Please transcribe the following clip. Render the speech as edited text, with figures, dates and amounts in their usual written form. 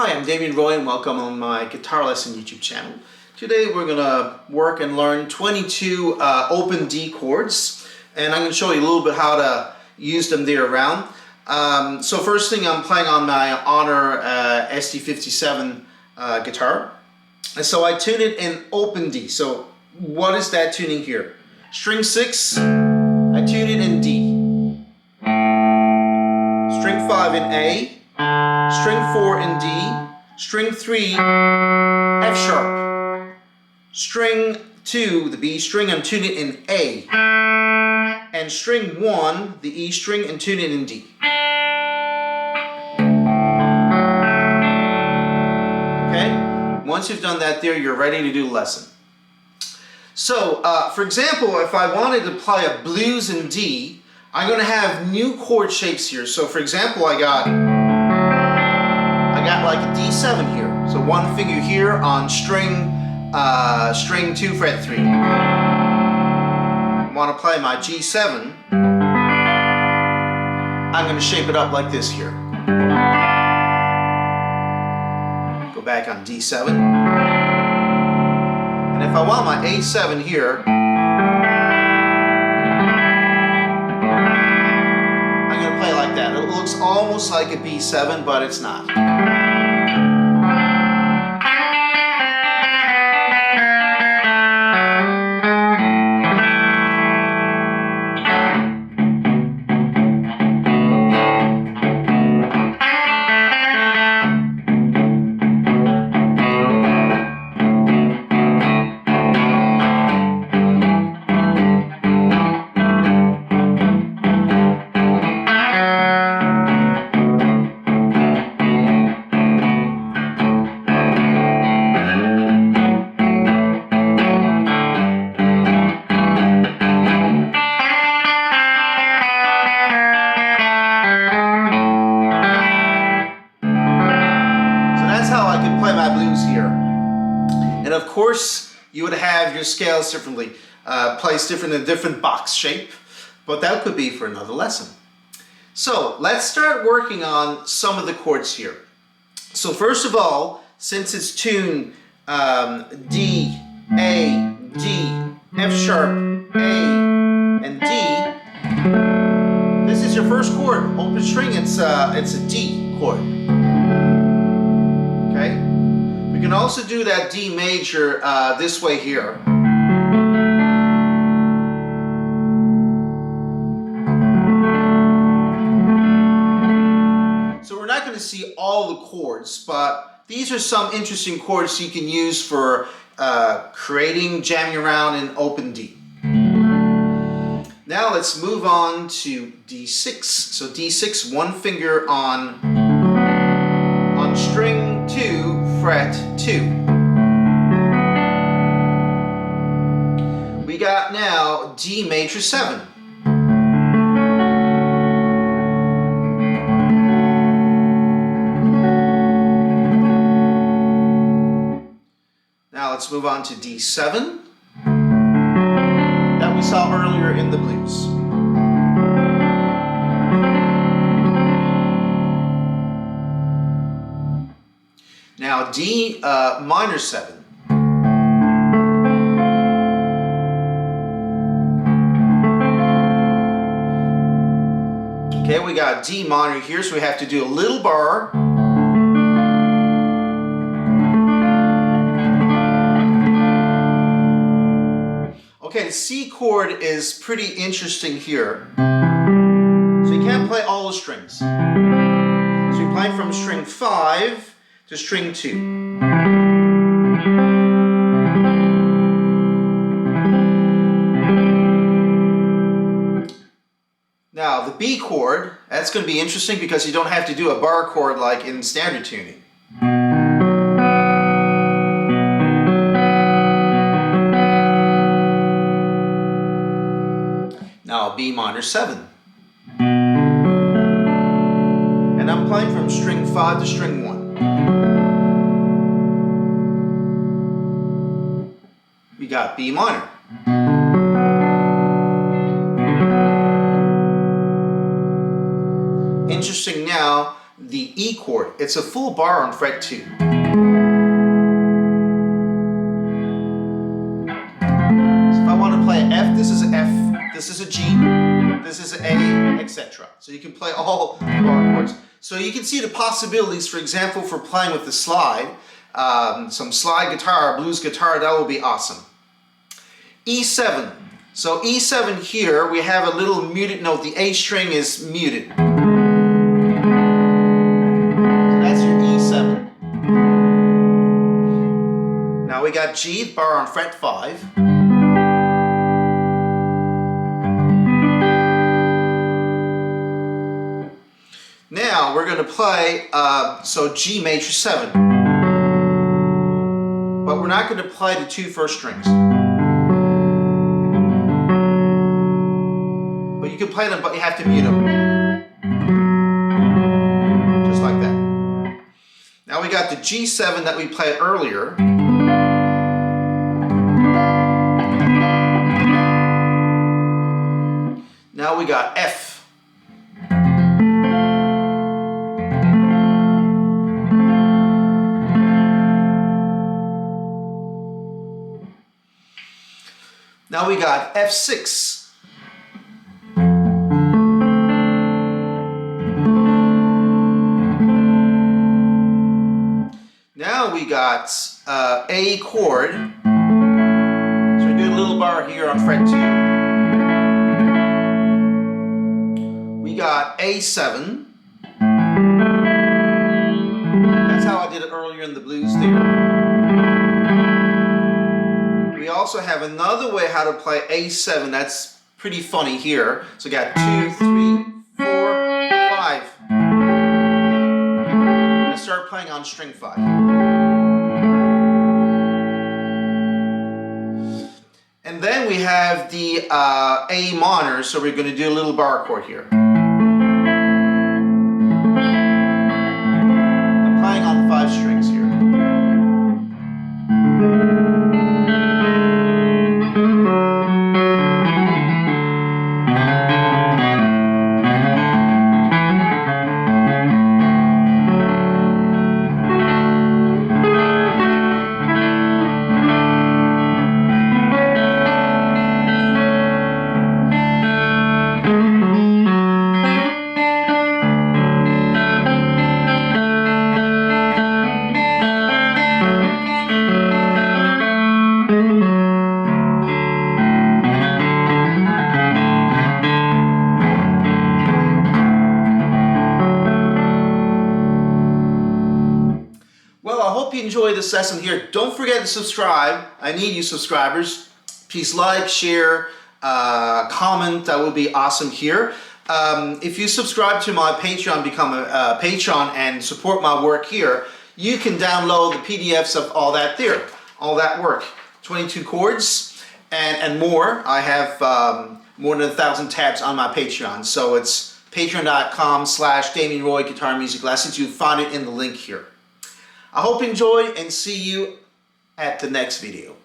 Hi, I'm Damien Roy and welcome on my guitar lesson YouTube channel. Today we're going to work and learn 22 open D chords, and I'm going to show you a little bit how to use them there around. So first thing, I'm playing on my Honor SD57 guitar, and so I tune it in open D. So what is that tuning here? String 6, I tune it in D. String 5 in A. String 4 in D, string 3, F sharp, string 2, the B string, I'm tuning it in A, and string 1, the E string, and tune it in D. Okay? Once you've done that there, you're ready to do the lesson. So, for example, if I wanted to play a blues in D, I'm going to have new chord shapes here. So, for example, I got like a D7 here. So one finger here on string 2 fret 3. I want to play my G7. I'm going to shape it up like this here. Go back on D7. And if I want my A7 here, I'm going to play like that. It looks almost like a B7, but it's not. And of course, you would have your scales differently, placed different in a different box shape, but that could be for another lesson. So let's start working on some of the chords here. So first of all, since it's tuned D, A, D, F sharp, A, and D, this is your first chord, open string, it's a D chord. Okay? We can also do that D major this way here. So we're not going to see all the chords, but these are some interesting chords you can use for creating, jamming around in open D. Now let's move on to D6. So D6, one finger on string 2, fret 2. We got now D major 7. Now let's move on to D7 that we saw earlier in the blues. Now D minor 7. Okay, we got D minor here, so we have to do a little bar. Okay, the C chord is pretty interesting here. So you can't play all the strings. So you're playing from string 5 to string 2. Now the B chord, that's going to be interesting because you don't have to do a bar chord like in standard tuning. Now B minor 7. And I'm playing from string 5 to string 1. We got B minor. Interesting now, the E chord. It's a full bar on fret 2. So if I want to play F, this is an F, this is a G, this is an A, etc. So you can play all bar chords. So you can see the possibilities, for example, for playing with the slide. Some slide guitar, blues guitar, that will be awesome. E7. So E7 here, we have a little muted note. The A string is muted. So that's your E7. Now we got G, bar on fret 5. Now we're going to play, so G major 7. But we're not going to play the 2 first strings. But you can play them, but you have to mute them. Just like that. Now we got the G7 that we played earlier. Now we got F. Now we got F6. Now we got A chord. So we're doing a little bar here on fret 2. We got A7. That's how I did it earlier in the blues there. We also have another way how to play A7 that's pretty funny here. So we got 2, 3, 4, 5. Let's start playing on string 5. And then we have the A minor, so we're going to do a little bar chord here. I'm playing on 5 strings here. Well, I hope you enjoyed this lesson here. Don't forget to subscribe. I need you subscribers. Please like, share, comment. That would be awesome here. If you subscribe to my Patreon, become a patron and support my work here, you can download the PDFs of all that there, all that work. 22 chords and more. I have more than 1,000 tabs on my Patreon. So it's patreon.com/DamianRoy Guitar Music Lessons. You'll find it in the link here. I hope you enjoy and see you at the next video.